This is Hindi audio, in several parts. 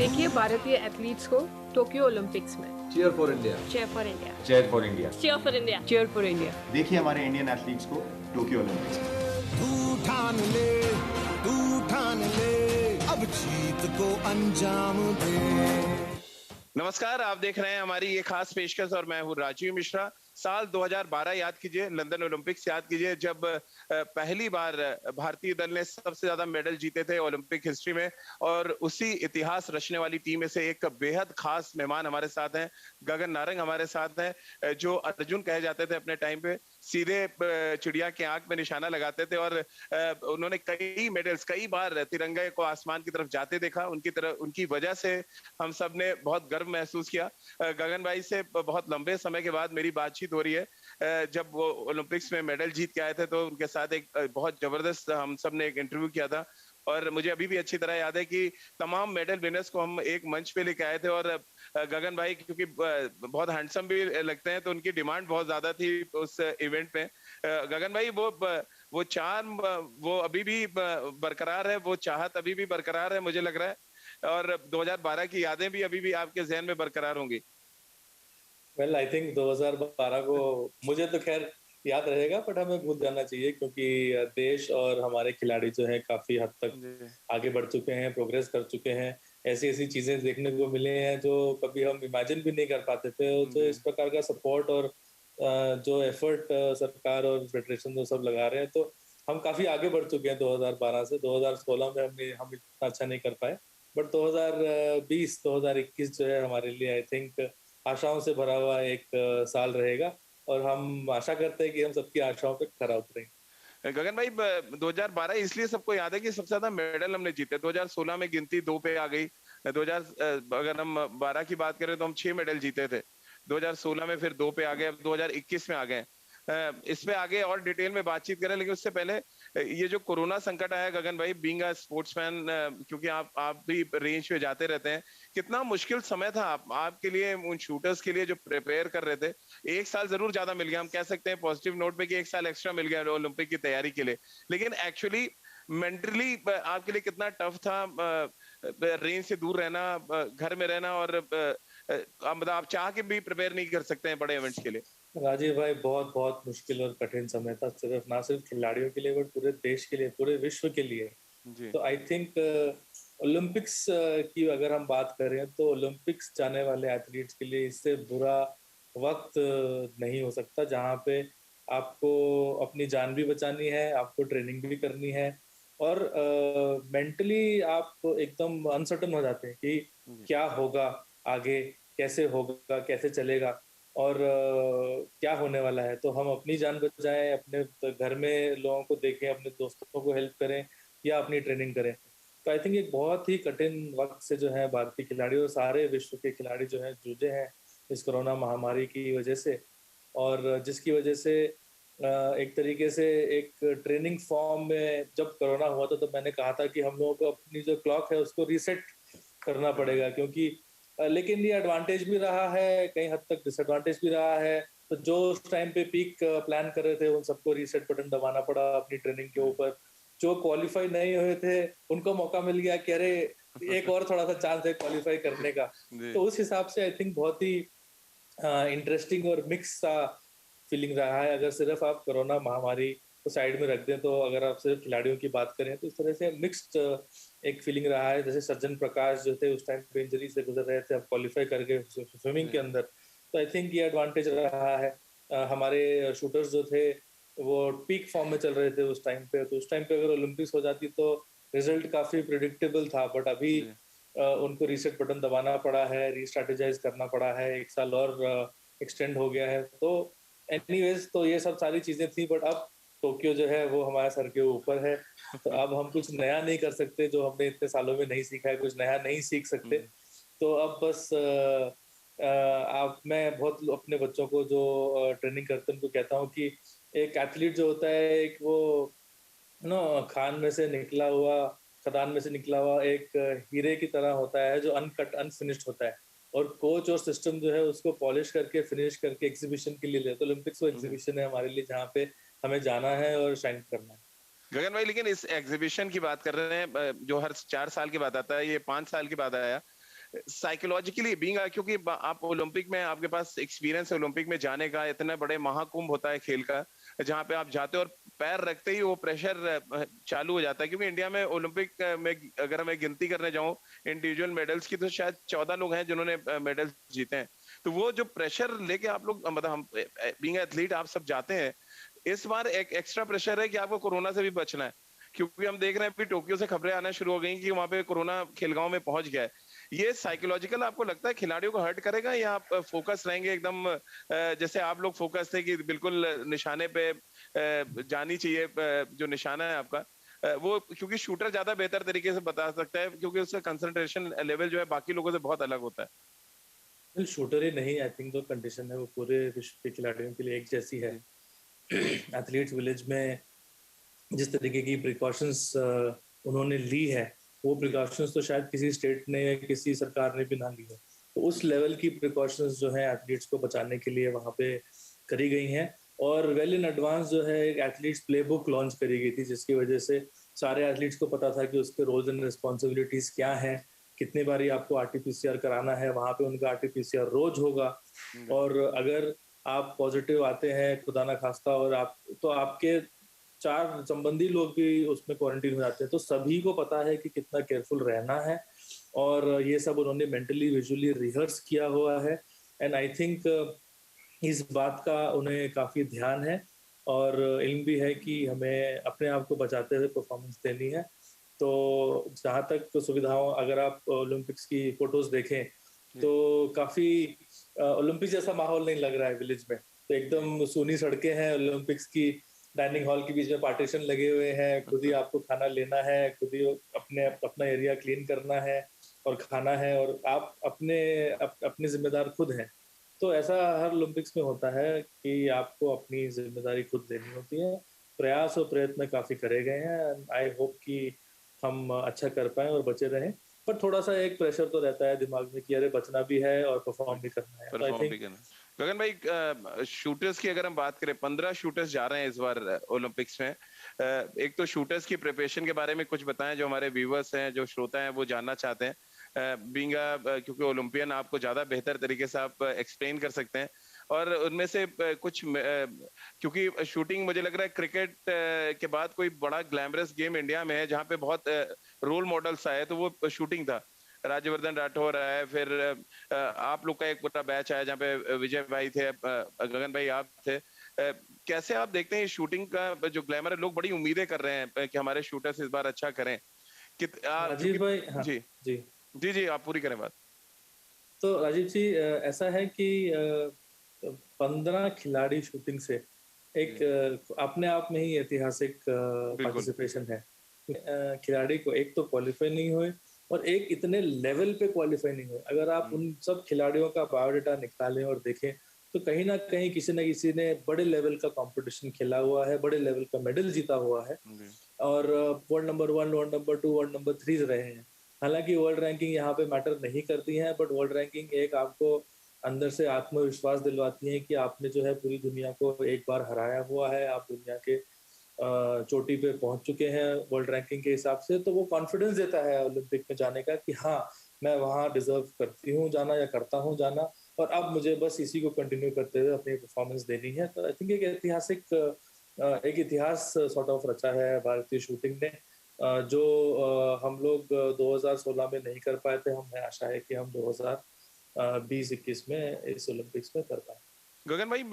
देखिए भारतीय एथलीट्स को टोक्यो ओलंपिक्स में। Cheer for India. Cheer for India. Cheer for India. Cheer for India. Cheer for India. देखिए हमारे इंडियन एथलीट्स को टोक्यो ओलंपिक्स में। तू ठान ले अब जीत को अंजाम दे। नमस्कार, आप देख रहे हैं हमारी ये खास पेशकश और मैं हूँ राजीव मिश्रा। साल 2012 याद कीजिए, लंदन ओलंपिक्स याद कीजिए, जब पहली बार भारतीय दल ने सबसे ज्यादा मेडल जीते थे ओलंपिक हिस्ट्री में। और उसी इतिहास रचने वाली टीम में से एक बेहद खास मेहमान हमारे साथ हैं। गगन नारंग हमारे साथ हैं, जो अर्जुन कहे जाते थे अपने टाइम पे। सीधे चिड़िया की आंख में निशाना लगाते थे और उन्होंने कई मेडल्स, कई बार तिरंगे को आसमान की तरफ जाते देखा। उनकी वजह से हम सब ने बहुत गर्व महसूस किया। गगन भाई से बहुत लंबे समय के बाद मेरी बातचीत हो रही है। जब वो ओलंपिक्स में मेडल जीत के आए थे तो उनके साथ एक बहुत जबरदस्त हम सब ने एक इंटरव्यू किया था। और मुझे अभी भी अच्छी तरह याद है कि तमाम मेडल विनर्स को हम एक मंच पे लेके आए थे। और गगन भाई क्योंकि बहुत हैंडसम भी लगते हैं तो उनकी डिमांड बहुत ज्यादा थी उस इवेंट में। गगन भाई वो चार्म वो अभी भी बरकरार है, वो चाहत अभी भी बरकरार है मुझे लग रहा है। और 2012 की यादें भी अभी भी आपके जहन में बरकरार होंगी। वेल आई थिंक 2012 को मुझे तो खैर याद रहेगा, बट हमें भूल जाना चाहिए क्योंकि देश और हमारे खिलाड़ी जो हैं काफी हद तक आगे बढ़ चुके हैं, प्रोग्रेस कर चुके हैं। ऐसी ऐसी चीजें देखने को मिले हैं जो कभी हम इमेजिन भी नहीं कर पाते थे। तो इस प्रकार का सपोर्ट और जो एफर्ट सरकार और फेडरेशन जो सब लगा रहे हैं, तो हम काफी आगे बढ़ चुके हैं 2012 से। 2016 में हम इतना अच्छा नहीं कर पाए, बट 2020 2021 जो है हमारे लिए आई थिंक आशाओं से भरा हुआ एक साल रहेगा। और हम आशा करते हैं कि हम सबकी आशाओं पे खरा उतरेंगे। गगन भाई 2012 इसलिए सबको याद है कि सबसे ज्यादा मेडल हमने जीते। 2016 में गिनती 2 पे आ गई। 2000 अगर हम 12 की बात करें तो हम 6 मेडल जीते थे। 2016 में फिर 2 पे आ गए, अब 2021 में आ गए। इस पे आगे और डिटेल में बातचीत करें, लेकिन उससे पहले ये जो कोरोना संकट आया गगन भाई, बीइंग अ स्पोर्ट्समैन, क्योंकि आप भी रेंज पे जाते रहते हैं, कितना मुश्किल समय था आपके लिए, उन शूटर्स के लिए जो प्रिपेयर कर रहे थे। एक साल जरूर ज्यादा मिल गया, हम कह सकते हैं पॉजिटिव नोट पे कि एक साल एक्स्ट्रा मिल गया ओलंपिक की तैयारी के लिए, लेकिन एक्चुअली मेंटली आपके लिए कितना टफ था रेंज से दूर रहना, घर में रहना, और मतलब आप चाह के भी प्रिपेयर नहीं कर सकते हैं बड़े इवेंट्स के लिए। राजीव भाई बहुत बहुत मुश्किल और कठिन समय था, ना सिर्फ खिलाड़ियों के लिए बट पूरे देश के लिए, पूरे विश्व के लिए। तो आई थिंक ओलंपिक्स की अगर हम बात करें तो ओलंपिक्स जाने वाले एथलीट्स के लिए इससे बुरा वक्त नहीं हो सकता, जहाँ पे आपको अपनी जान भी बचानी है, आपको ट्रेनिंग भी करनी है, और मेंटली आप एकदम अनसर्टन हो जाते हैं कि क्या होगा आगे, कैसे होगा, कैसे चलेगा, और क्या होने वाला है। तो हम अपनी जान बचाएं, अपने घर में लोगों को देखें, अपने दोस्तों को हेल्प करें या अपनी ट्रेनिंग करें। तो आई थिंक एक बहुत ही कठिन वक्त से जो है भारतीय खिलाड़ी और सारे विश्व के खिलाड़ी जो हैं जूझे हैं इस कोरोना महामारी की वजह से। और जिसकी वजह से एक तरीके से एक ट्रेनिंग फॉर्म में जब कोरोना हुआ था तो मैंने कहा था कि हम लोगों को अपनी जो क्लॉक है उसको रीसेट करना पड़ेगा, क्योंकि लेकिन ये एडवांटेज भी रहा है, कहीं हद तक डिसएडवांटेज भी रहा है। तो जो उस टाइम पे पीक प्लान कर रहे थे उन सबको रीसेट बटन दबाना पड़ा अपनी ट्रेनिंग के ऊपर। जो क्वालिफाई नहीं हुए थे उनको मौका मिल गया कि अरे एक और थोड़ा सा चांस है क्वालिफाई करने का। तो उस हिसाब से आई थिंक बहुत ही इंटरेस्टिंग और मिक्स सा फीलिंग रहा है। अगर सिर्फ आप कोरोना महामारी को साइड में रख दें तो अगर आप सिर्फ खिलाड़ियों की बात करें तो इस तरह से मिक्स्ड एक फीलिंग रहा है। जैसे सज्जन प्रकाश जो थे उस टाइम पे इंजरी से गुजर रहे थे, अब क्वालिफाई कर गए स्विमिंग के अंदर। तो आई थिंक ये एडवांटेज रहा है। हमारे शूटर्स जो थे वो पीक फॉर्म में चल रहे थे उस टाइम पे, तो उस टाइम पे अगर ओलंपिक्स हो जाती तो रिजल्ट काफी प्रिडिक्टेबल था, बट अभी उनको रीसेट बटन दबाना पड़ा है, रीस्ट्रेटेजाइज करना पड़ा है, एक साल और एक्सटेंड हो गया है। तो एनीवेज तो ये सब सारी चीजें थी, बट अब टोक्यो जो है वो हमारे सर के ऊपर है। तो अब हम कुछ नया नहीं कर सकते जो हमने इतने सालों में नहीं सीखा है, कुछ नया नहीं सीख सकते। तो अब बस आप मैं बहुत अपने बच्चों को जो ट्रेनिंग करते हैं उनको कहता हूँ कि एक एथलीट जो होता है एक वो खान में से निकला हुआ, खदान में से निकला हुआ एक हीरे की तरह होता है जो अनकट अनफिनिश्ड होता है, और कोच और सिस्टम जो है उसको पॉलिश करके फिनिश करके एग्जीबिशन के लिए ले। तो ओलंपिक्स वो एग्जीबिशन है हमारे लिए जहाँ पे हमें जाना है और शाइन करना है। गगन भाई, लेकिन इस एग्जीबिशन की बात कर रहे हैं जो हर 4 साल के बाद आता है, ये 5 साल के बाद आया। साइकोलॉजिकली बीइंग, क्योंकि आप ओलंपिक में, आपके पास एक्सपीरियंस है ओलंपिक में जाने का, इतने बड़े महाकुंभ होता है खेल का, जहां पे आप जाते हो और पैर रखते ही वो प्रेशर चालू हो जाता है। क्योंकि इंडिया में ओलंपिक में अगर मैं गिनती करने जाऊं इंडिविजुअल मेडल्स की, तो शायद 14 लोग हैं जिन्होंने मेडल जीते हैं। तो वो जो प्रेशर लेके आप लोग, मतलब हम बीइंग एथलीट आप सब जाते हैं, इस बार एक एक्स्ट्रा प्रेशर है कि आपको कोरोना से भी बचना है, क्योंकि हम देख रहे हैं अभी टोक्यो से खबरें आना शुरू हो गई कि वहां पे कोरोना खेलगांव में पहुंच गया है। ये साइकोलॉजिकल आपको लगता है खिलाड़ियों को हर्ट करेगा, या आप फोकस रहेंगे एकदम जैसे आप लोग फोकस थे कि बिल्कुल निशाने पे जानी चाहिए, जो निशाना है आपका वो, क्योंकि शूटर ज्यादा बेहतर तरीके से बता सकता है, क्योंकि उसका कंसंट्रेशन लेवल जो है बाकी लोगों से बहुत अलग होता है। शूटर ही नहीं, आई थिंक जो कंडीशन है वो पूरे विश्व के खिलाड़ियों के लिए एक जैसी है। एथलीट्स विलेज में जिस तरीके की प्रिकॉशंस उन्होंने ली है, वो प्रिकॉशंस तो शायद किसी स्टेट ने या किसी सरकार ने भी ना ली है। तो उस लेवल की प्रिकॉशंस जो है एथलीट्स को बचाने के लिए वहाँ पे करी गई हैं। और वेल इन एडवांस जो है एक एथलीट्स प्लेबुक लॉन्च करी गई थी, जिसकी वजह से सारे एथलीट्स को पता था कि उसके रोल्स एंड रिस्पॉन्सिबिलिटीज क्या हैं, कितने बारी आपको आरटीपीसीआर कराना है, वहाँ पे उनका आरटीपीसीआर रोज होगा। और अगर आप पॉजिटिव आते हैं खुदा ना खास्ता, और आप तो आपके 4 संबंधी लोग भी उसमें क्वारंटीन हो जाते हैं, तो सभी को पता है कि कितना केयरफुल रहना है। और ये सब उन्होंने मेंटली विजुअली रिहर्स किया हुआ है। एंड आई थिंक इस बात का उन्हें काफी ध्यान है और इल्म भी है कि हमें अपने आप को बचाते हुए परफॉर्मेंस देनी है। तो जहाँ तक सुविधाओं, अगर आप ओलंपिक्स की फोटोज देखें तो काफी ओलंपिक्स जैसा माहौल नहीं लग रहा है विलेज में। तो एकदम सूनी सड़कें हैं, ओलंपिक्स की डाइनिंग हॉल के बीच में पार्टीशन लगे हुए हैं, खुद ही आपको खाना लेना है, खुद ही अपना एरिया क्लीन करना है और खाना है, और आप अपने जिम्मेदार खुद हैं। तो ऐसा हर ओलंपिक्स में होता है कि आपको अपनी जिम्मेदारी खुद लेनी होती है। प्रयास और प्रयत्न काफी करे गए हैं। आई होप कि हम अच्छा कर पाए और बचे रहें, पर थोड़ा सा एक प्रेशर तो रहता है दिमाग में कि अरे बचना भी है और परफॉर्म भी करना है। परफॉर्म भी करना है। गगन भाई, शूटर्स की अगर हम बात करें, 15 शूटर्स जा रहे हैं इस बार ओलंपिक्स में। एक तो शूटर्स की प्रिपरेशन के बारे में कुछ बताएं, जो हमारे व्यूअर्स हैं, जो श्रोता हैं, वो जानना चाहते हैं। क्योंकि ओलंपियन आपको ज्यादा बेहतर तरीके से आप एक्सप्लेन कर सकते हैं। और उनमें से कुछ, क्योंकि शूटिंग मुझे लग रहा है क्रिकेट के बाद कोई बड़ा ग्लैमरस गेम इंडिया में है जहाँ पे बहुत रोल मॉडल्स आए, तो वो शूटिंग था। राज्यवर्धन राठौर है, फिर आप लोग का एक पूरा बैच आया जहाँ पे विजय भाई थे, गगन भाई आप थे। कैसे आप देखते हैं शूटिंग का जो ग्लैमर है? लोग बड़ी उम्मीदें कर रहे हैं कि हमारे शूटर्स इस बार अच्छा करें। राजीव भाई, हाँ, जी जी जी जी आप पूरी करें बात। तो राजीव जी, ऐसा है कि 15 खिलाड़ी शूटिंग से एक अपने आप में ही ऐतिहासिक पार्टिसिपेशन है। खिलाड़ी को एक तो क्वालिफाई नहीं हुए और एक इतने लेवल पे क्वालिफाई नहीं हुए। अगर आप उन सब खिलाड़ियों का बायोडाटा निकालें और देखें तो कहीं ना कहीं किसी न किसी ने बड़े लेवल का कंपटीशन खेला हुआ है, बड़े लेवल का मेडल जीता हुआ है, और world number 1, world number 2, world number 3 रहे हैं। हालांकि वर्ल्ड रैंकिंग यहाँ पे मैटर नहीं करती है, बट वर्ल्ड रैंकिंग एक आपको अंदर से आत्मविश्वास दिलवाती है कि आपने जो है पूरी दुनिया को एक बार हराया हुआ है, आप दुनिया के चोटी पे पहुंच चुके हैं वर्ल्ड रैंकिंग के हिसाब से। तो वो कॉन्फिडेंस देता है ओलंपिक में जाने का कि हाँ, मैं वहाँ डिजर्व करती हूँ जाना या करता हूँ जाना, और अब मुझे बस इसी को कंटिन्यू करते हुए अपनी परफॉर्मेंस देनी है। तो आई थिंक एक इतिहास सॉर्ट ऑफ रचा है भारतीय शूटिंग ने, जो हम लोग 2016 में नहीं कर पाए थे। हमें आशा है कि हम 2020-21 में इस ओलंपिक्स में कर पाए। गगन भाई,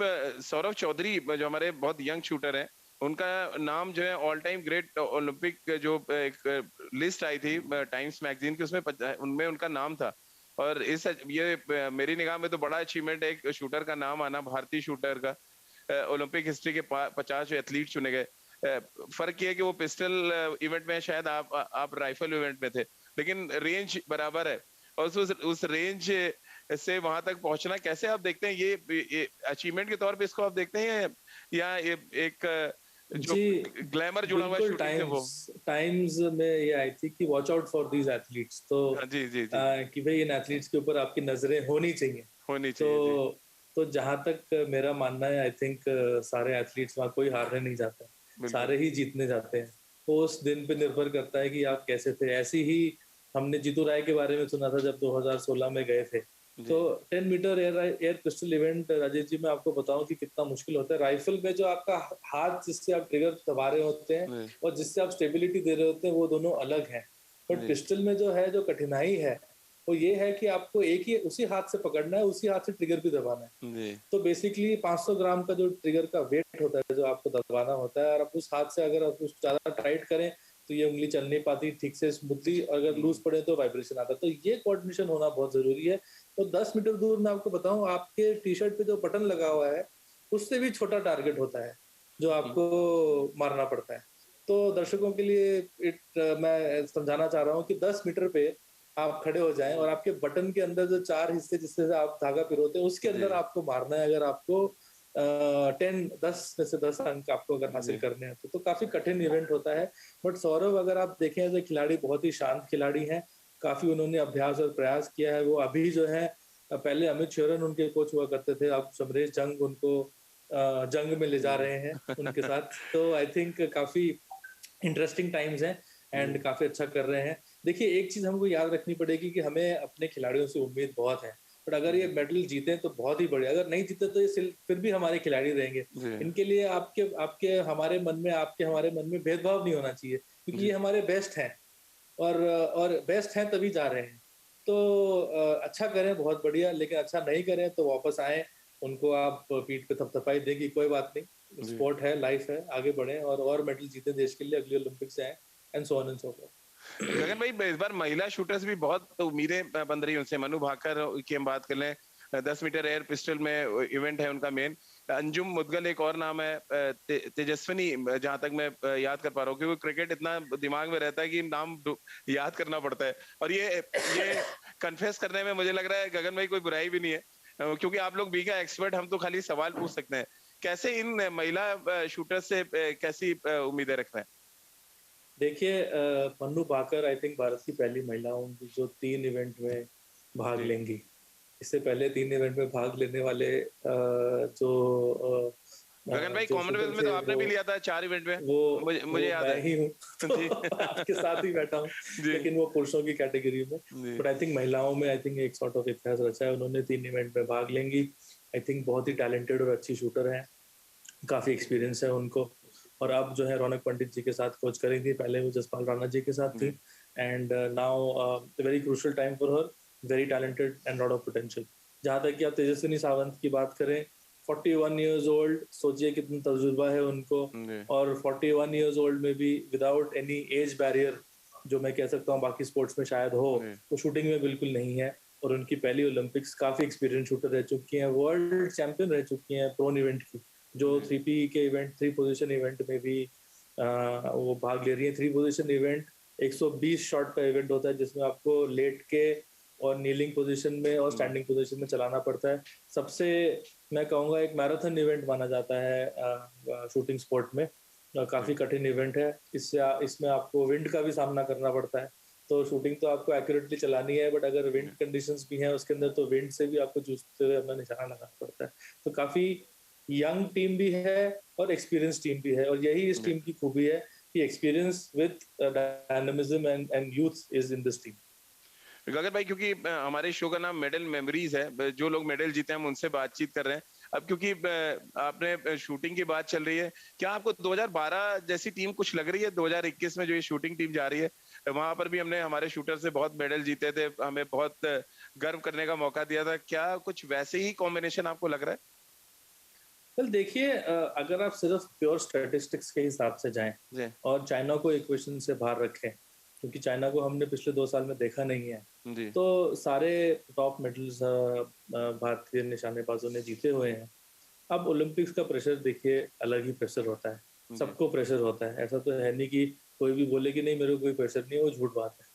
सौरभ चौधरी जो हमारे बहुत यंग शूटर हैं, उनका नाम जो है ऑल टाइम ग्रेट ओलंपिक जो एक लिस्ट आई थी टाइम्स मैगजीन की, उसमें उनमें उनका नाम था। और ये मेरी निगाह में तो बड़ा अचीवमेंट है एक शूटर का नाम आना, भारतीय शूटर का ओलंपिक हिस्ट्री के 50 एथलीट चुने गए। फर्क ये है कि वो पिस्टल इवेंट में, शायद आप राइफल इवेंट में थे, लेकिन रेंज बराबर है। और उस रेंज से वहां तक पहुंचना कैसे आप देखते हैं? ये अचीवमेंट के तौर पे इसको आप देखते हैं, या ये एक जो ग्लैमर जुड़ा हुआ है? टाइम्स में ये आई थी कि watch out for these athletes. तो जी जी कि भाई इन एथलीट्स के ऊपर आपकी नजरें होनी चाहिए। तो जहां तक मेरा मानना है, आई थिंक सारे एथलीट्स वहाँ कोई हारने नहीं जाते हैं, सारे ही जीतने जाते हैं। तो उस दिन पे निर्भर करता है कि आप कैसे थे। ऐसी ही हमने जीतू राय के बारे में सुना था जब 2016 में गए थे। तो 10 metre air pistol event Rajesh ji, मैं आपको बताऊं कि कितना मुश्किल होता है। राइफल में जो आपका हाथ जिससे आप ट्रिगर दबा रहे होते हैं और जिससे आप स्टेबिलिटी दे रहे होते हैं वो दोनों अलग हैं। बट पिस्टल में जो है, जो कठिनाई है वो ये है कि आपको एक ही उसी हाथ से पकड़ना है, उसी हाथ से ट्रिगर भी दबाना है। तो बेसिकली 500 ग्राम का जो ट्रिगर का वेट होता है जो आपको दबाना होता है, और आप उस हाथ से अगर आप उस ज्यादा टाइट करें तो ये उंगली चल नहीं पाती ठीक से स्मूथली, अगर लूज पड़े तो वाइब्रेशन आता है। तो ये कोऑर्डिनेशन होना बहुत जरूरी है। तो 10 मीटर दूर मैं आपको बताऊं, आपके टी शर्ट पे जो बटन लगा हुआ है उससे भी छोटा टारगेट होता है जो आपको मारना पड़ता है। तो दर्शकों के लिए मैं समझाना चाह रहा हूँ कि 10 मीटर पे आप खड़े हो जाएं और आपके बटन के अंदर जो 4 हिस्से जिससे आप धागा पिरोते हैं उसके अंदर आपको मारना है। अगर आपको 10 में से 10 अंक आपको अगर हासिल करने हैं तो काफी कठिन इवेंट होता है। बट सौरभ, अगर आप देखें एज ए खिलाड़ी, बहुत ही शांत खिलाड़ी हैं, काफी उन्होंने अभ्यास और प्रयास किया है। वो अभी जो है, पहले अमित शेरन उनके कोच हुआ करते थे, अब समरेश जंग उनको जंग में ले जा रहे हैं उनके साथ। तो आई थिंक काफी इंटरेस्टिंग टाइम्स हैं एंड काफी अच्छा कर रहे हैं। देखिए, एक चीज हमको याद रखनी पड़ेगी कि हमें अपने खिलाड़ियों से उम्मीद बहुत है, बट अगर ये मेडल जीते तो बहुत ही बढ़िया, अगर नहीं जीते तो ये फिर भी हमारे खिलाड़ी रहेंगे। इनके लिए आपके हमारे मन में, आपके हमारे मन में भेदभाव नहीं होना चाहिए, क्योंकि ये हमारे बेस्ट हैं और बेस्ट हैं तभी जा रहे हैं। तो अच्छा करें, बहुत बढ़िया, लेकिन अच्छा नहीं करें तो वापस आए, उनको आप पीठ पे थपथपाई देंगे, कोई बात नहीं, स्पोर्ट है, लाइफ है, आगे बढ़े और मेडल जीते देश के लिए, अगले ओलंपिक्स आए and so on and so fourth. Gagan भाई, इस बार महिला शूटर्स भी बहुत उम्मीदें बन रही हैं उनसे। मनु भाकर की हम बात कर लें, 10 मीटर एयर पिस्टल में इवेंट है उनका मेन। अंजुम मुदगल एक और नाम है, तेजस्विनी, जहां तक मैं याद कर पा रहा हूँ, क्योंकि क्रिकेट इतना दिमाग में रहता है कि नाम याद करना पड़ता है। और ये कन्फेस करने में मुझे लग रहा है गगन भाई कोई बुराई भी नहीं है, क्योंकि आप लोग बी का एक्सपर्ट, हम तो खाली सवाल पूछ सकते हैं। कैसे इन महिला शूटर्स से कैसी उम्मीदें रख रहे हैं? देखिए, मन्नू भाकर आई थिंक भारत की पहली महिला होंगी जो 3 इवेंट में भाग लेंगी। इससे पहले 3 इवेंट में भाग लेने वाले जो गगन भाई, कॉमनवेल्थ में तो आपने भी लिया था 4 इवेंट में, वो मुझे याद है। ही हूँ आपके साथ ही बैठा हूँ, लेकिन वो पुरुषों की कैटेगरी में। बट आई थिंक महिलाओं में आई थिंक एक सॉर्ट ऑफ इतिहास रचा है, उन्होंने 3 इवेंट में भाग लेंगी। आई थिंक बहुत ही टैलेंटेड और अच्छी शूटर है, काफी एक्सपीरियंस है उनको। और अब जो है रौनक पंडित जी के साथ कोच करेंगी, पहले वो जसपाल राणा जी के साथ थी। And now very crucial time for her, very talented and lot of potential. जहां तक कि आप तेजस्विनी सावंत की बात करें, 41 इयर्स ओल्ड, सोचिए कितना तजुर्बा है उनको, और 41 इयर्स ओल्ड में भी विदाउट एनी एज बैरियर, जो मैं कह सकता हूँ बाकी स्पोर्ट्स में शायद हो, तो शूटिंग में बिल्कुल नहीं है। और उनकी पहली ओलंपिक्स, काफी एक्सपीरियंस शूटर रह चुकी हैं, वर्ल्ड चैंपियन रह चुकी हैं प्रोन इवेंट की, जो 3P के इवेंट, 3 पोजीशन इवेंट में भी वो भाग ले रही है। 3 पोजीशन इवेंट 120 शॉट का इवेंट होता है, जिसमें आपको लेट के और नीलिंग पोजीशन में और स्टैंडिंग पोजीशन में चलाना पड़ता है। सबसे मैं कहूँगा एक मैराथन इवेंट माना जाता है शूटिंग स्पोर्ट में, काफी कठिन इवेंट है। इसमें आपको विंड का भी सामना करना पड़ता है। तो शूटिंग तो आपको एक्यूरेटली चलानी है, बट अगर विंड कंडीशंस भी हैं उसके अंदर, तो विंड से भी आपको जूझते हुए अपना निशाना लगाना पड़ता है। तो काफी यंग टीम भी है और एक्सपीरियंस टीम भी है, और यही इस टीम की खूबी है कि experience with dynamism and youth is in this team. Gagan भाई, क्योंकि हमारे शो का नाम मेडल मेमोरीज है, जो लोग मेडल जीते हैं हम उनसे बातचीत कर रहे हैं। अब क्योंकि आपने शूटिंग की बात चल रही है, क्या आपको 2012 जैसी टीम कुछ लग रही है? 2021 में जो ये शूटिंग टीम जा रही है, वहां पर भी हमने हमारे शूटर से बहुत मेडल जीते थे, हमें बहुत गर्व करने का मौका दिया था। क्या कुछ वैसे ही कॉम्बिनेशन आपको लग रहा है? well, देखिए, अगर आप सिर्फ प्योर स्टैटिस्टिक्स के हिसाब से जाएं और चाइना को इक्वेशन से बाहर रखें, क्योंकि चाइना को हमने पिछले 2 साल में देखा नहीं है, तो सारे टॉप मेडल्स भारतीय निशानेबाजों ने जीते हुए हैं। अब ओलंपिक्स का प्रेशर देखिए, अलग ही प्रेशर होता है, सबको प्रेशर होता है। ऐसा तो है नहीं कि कोई भी बोले कि नहीं मेरे को कोई प्रेशर नहीं है, वो झूठ बात है।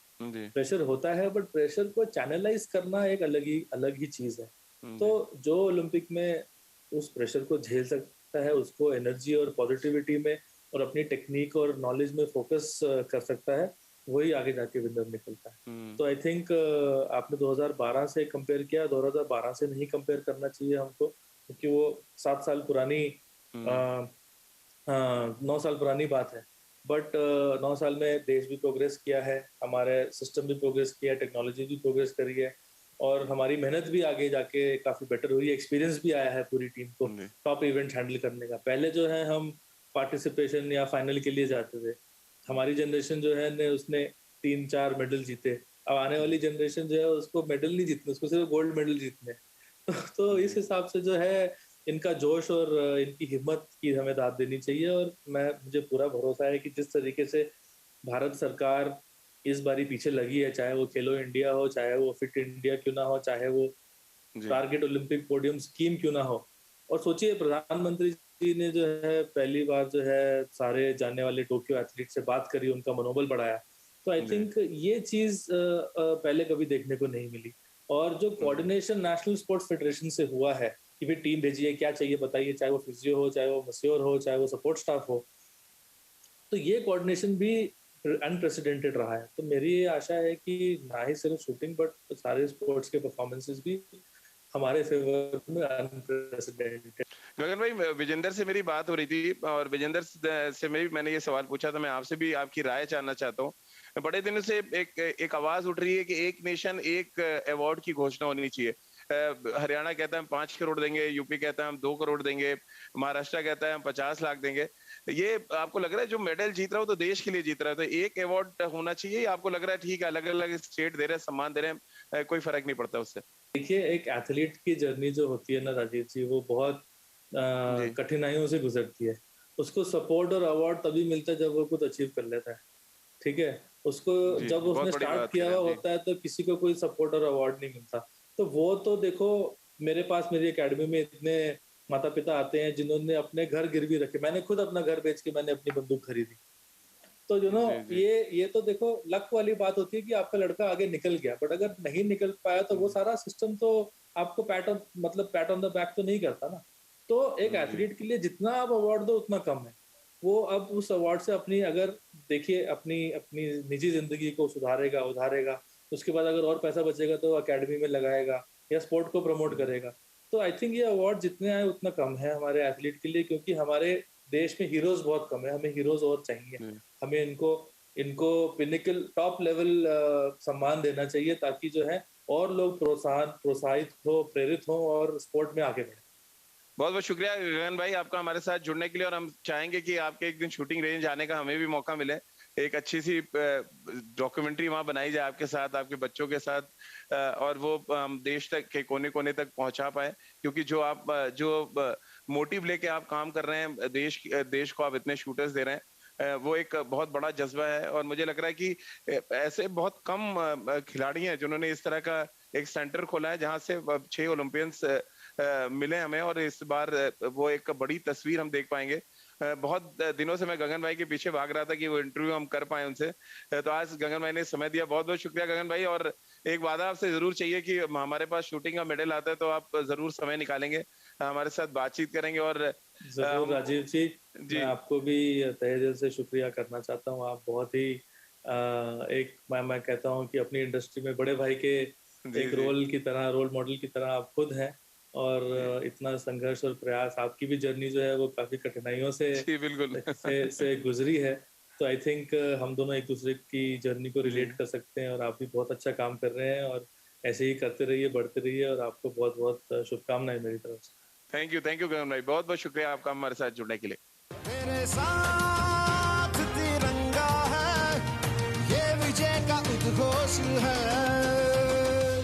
प्रेशर होता है, बट प्रेशर को चैनलाइज करना एक अलग ही चीज है। तो जो ओलंपिक में उस प्रेशर को झेल सकता है, उसको एनर्जी और पॉजिटिविटी में और अपनी टेक्निक और नॉलेज में फोकस कर सकता है, वही आगे जाके विनर निकलता है। तो आई थिंक आपने 2012 से कंपेयर किया, 2012 से नहीं कंपेयर करना चाहिए हमको, क्योंकि वो 7 साल पुरानी 9 साल पुरानी बात है। बट 9 साल में देश भी प्रोग्रेस किया है, हमारे सिस्टम भी प्रोग्रेस किया है, टेक्नोलॉजी भी प्रोग्रेस करी है और हमारी मेहनत भी आगे जाके काफी बेटर हुई है। एक्सपीरियंस भी आया है पूरी टीम को टॉप इवेंट हैंडल करने का। पहले जो है हम पार्टिसिपेशन या फाइनल के लिए जाते थे, हमारी जनरेशन जो है ने उसने 3-4 मेडल जीते। अब आने वाली जनरेशन जो है उसको मेडल नहीं जीतने, उसको सिर्फ गोल्ड मेडल जीतने। तो इस हिसाब से जो है इनका जोश और इनकी हिम्मत की हमें दाद देनी चाहिए और मुझे पूरा भरोसा है कि जिस तरीके से भारत सरकार इस बारी पीछे लगी है, चाहे वो खेलो इंडिया हो, चाहे वो फिट इंडिया क्यों ना हो, चाहे वो टारगेट ओलंपिक पोडियम स्कीम क्यों ना हो। और सोचिए प्रधानमंत्री जी ने जो है पहली बार जो है सारे जानने वाले टोक्यो एथलीट से बात करी, उनका मनोबल बढ़ाया। तो आई थिंक ये चीज पहले कभी देखने को नहीं मिली। और जो कोऑर्डिनेशन नेशनल स्पोर्ट्स फेडरेशन से हुआ है कि भी टीम भेजिए, क्या चाहिए बताइए, चाहे वो फिजियो हो, चाहे वो मस्योर हो, चाहे वो सपोर्ट स्टाफ हो, तो ये कोऑर्डिनेशन भी अनप्रेसिडेंटेड रहा है। तो मेरी ये आशा है कि ना ही सिर्फ शूटिंग बट सारे स्पोर्ट्स के परफॉर्मेंसेस भी हमारे फेवर में अनप्रेसिडेंटेड। गगन भाई, विजेंदर से मेरी बात हो रही थी और विजेंदर से मैंने ये सवाल पूछा था, मैं आपसे भी आपकी राय जानना चाहता हूँ। बड़े दिनों से एक आवाज उठ रही है कि एक नेशन एक अवार्ड की घोषणा होनी चाहिए। हरियाणा कहता है हम 5 करोड़ देंगे, यूपी कहता है हम 2 करोड़ देंगे, महाराष्ट्र कहता है हम 50 लाख देंगे। ये आपको लग रहा है जो मेडल जीत रहा हो तो देश के लिए जीत रहा है, तो एक अवार्ड होना चाहिए, या आपको लग रहा है ठीक है अलग अलग स्टेट दे रहे हैं, सम्मान दे रहे हैं, कोई फर्क नहीं पड़ता उससे? देखिए, एक एथलीट की जर्नी जो होती है ना राजीव जी, वो बहुत कठिनाइयों से गुजरती है। उसको सपोर्ट और अवार्ड तभी मिलता है जब वो कुछ अचीव कर लेता है, ठीक है। उसको जब उसने स्टार्ट किया हुआ होता है तो किसी को कोई सपोर्ट और अवार्ड नहीं मिलता। तो वो तो देखो, मेरे पास मेरी एकेडमी में इतने माता पिता आते हैं जिन्होंने अपने घर गिरवी रखे। मैंने खुद अपना घर बेच के मैंने अपनी बंदूक खरीदी। तो ये तो देखो लक वाली बात होती है कि आपका लड़का आगे निकल गया, बट अगर नहीं निकल पाया तो वो सारा सिस्टम तो आपको पैट ऑन द बैक तो नहीं करता ना। तो एक एथलीट के लिए जितना आप अवार्ड दो उतना कम है। वो अब उस अवार्ड से अपनी अगर देखिए अपनी निजी जिंदगी को उधारेगा, उसके बाद अगर और पैसा बचेगा तो एकेडमी में लगाएगा या स्पोर्ट को प्रमोट करेगा। तो आई थिंक ये अवार्ड जितने आए उतना कम है हमारे एथलीट के लिए, क्योंकि हमारे देश में हीरोज बहुत कम है। हमें हीरोज और चाहिए, हमें इनको पिनिकल टॉप लेवल सम्मान देना चाहिए, ताकि जो है और लोग प्रोत्साहित हो, प्रेरित हो और स्पोर्ट में आगे बढ़े। बहुत बहुत शुक्रिया गगन भाई आपका हमारे साथ जुड़ने के लिए, और हम चाहेंगे कि आपके एक दिन शूटिंग रेंज आने का हमें भी मौका मिले, एक अच्छी सी डॉक्यूमेंट्री वहां बनाई जाए आपके साथ, आपके बच्चों के साथ, और वो देश तक के कोने कोने तक पहुंचा पाए। क्योंकि जो मोटिव लेके आप काम कर रहे हैं, देश को आप इतने शूटर्स दे रहे हैं, वो एक बहुत बड़ा जज्बा है। और मुझे लग रहा है कि ऐसे बहुत कम खिलाड़ी हैं जिन्होंने इस तरह का एक सेंटर खोला है जहां से 6 ओलंपियंस मिले हमें, और इस बार वो एक बड़ी तस्वीर हम देख पाएंगे। बहुत दिनों से मैं गगन भाई के पीछे भाग रहा था कि वो इंटरव्यू हम कर पाए उनसे, तो आज गगन भाई ने समय दिया। बहुत बहुत शुक्रिया गगन भाई। और एक वादा आपसे जरूर चाहिए कि हमारे पास शूटिंग का मेडल आता है तो आप जरूर समय निकालेंगे, हमारे साथ बातचीत करेंगे। और जरूर राजीव जी, मैं आपको भी तहे दिल से शुक्रिया करना चाहता हूँ। आप बहुत ही मैं कहता हूँ कि अपनी इंडस्ट्री में बड़े भाई के एक रोल मॉडल की तरह आप खुद हैं, और इतना संघर्ष और प्रयास, आपकी भी जर्नी जो है वो काफी कठिनाइयों से गुजरी है। तो आई थिंक हम दोनों एक दूसरे की जर्नी को रिलेट कर सकते हैं, और आप भी बहुत अच्छा काम कर रहे हैं, और ऐसे ही करते रहिए, बढ़ते रहिए, और आपको बहुत बहुत शुभकामनाएं मेरी तरफ से। थैंक यू गगन भाई, बहुत बहुत शुक्रिया आपका हमारे साथ जुड़ने के लिए। मेरे साथ तिरंगा है, ये विजय का उद्घोष है।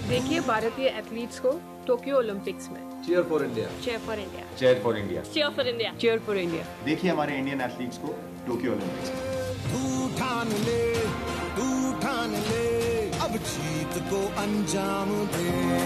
देखिए भारतीय एथलीट्स को टोक्यो ओलंपिक्स में। Cheer for India, cheer for India, cheer for India, cheer for India, cheer for India. देखिए हमारे इंडियन एथलीट्स को टोक्यो ओलंपिक्स में। तू ठान ले, अब जीत को अंजाम दे।